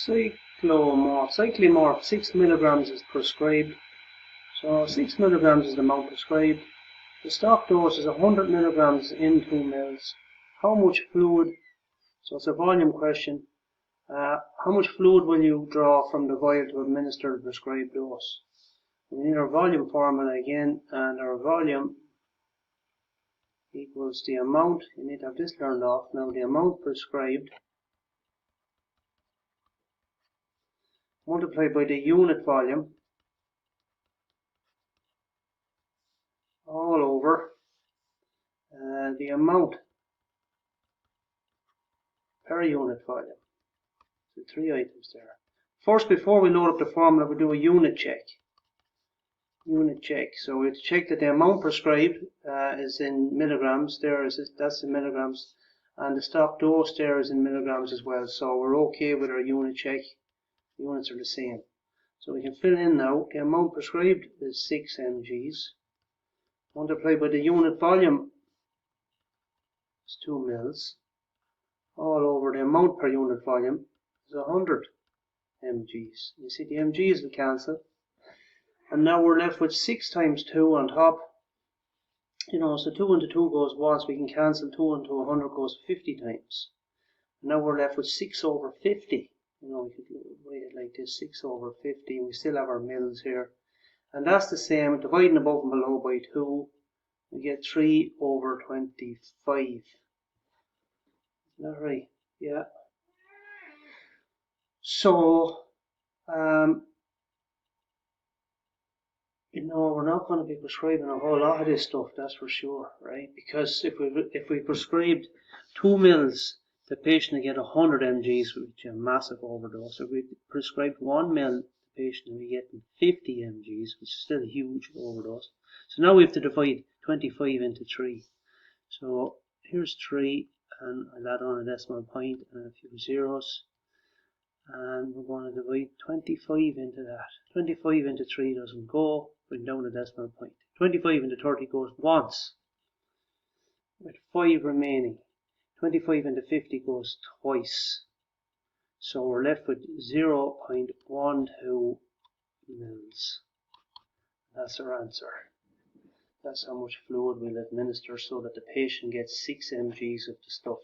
Cyclimorph 6 milligrams is prescribed. So 6 milligrams is the amount prescribed. The stock dose is 100 milligrams in 2 mils. How much fluid? So it's a volume question. How much fluid will you draw from the vial to administer the prescribed dose? We need our volume formula again, and our volume equals the amount. You need to have this turned off. Now the amount prescribed multiplied by the unit volume all over the amount per unit volume. So 3 items there. First, before we load up the formula, we do a unit check. So we have to check that the amount prescribed is in milligrams. That's in milligrams, and the stock dose there is in milligrams as well. So we're okay with our unit check. Units are the same. So we can fill in now. The amount prescribed is 6 mgs. Multiplied by the unit volume is 2 mils. All over the amount per unit volume is 100 mgs. You see the mgs will cancel. And now we're left with 6 times 2 on top. So 2 into 2 goes once. We can cancel 2 into 100 goes 50 times. And now we're left with 6 over 50. We could write it like this, 6 over 50. And we still have our mils here. And that's the same, dividing above and below by 2. We get 3 over 25. Is that right? Yeah. So, we're not going to be prescribing a whole lot of this stuff, that's for sure, right? Because if we prescribed 2 mils, the patient will get 100 mgs, which is a massive overdose. If we prescribed 1 mil, the patient will be getting 50 mgs, which is still a huge overdose. So now we have to divide 25 into 3. So here's 3, and I'll add on a decimal point and a few zeros. And we're going to divide 25 into that. 25 into 3 doesn't go. Bring down a decimal point. 25 into 30 goes once, with 5 remaining. 25 into 50 goes twice. So we're left with 0.12 mils. That's our answer. That's how much fluid we'll administer so that the patient gets 6 mgs of the stuff.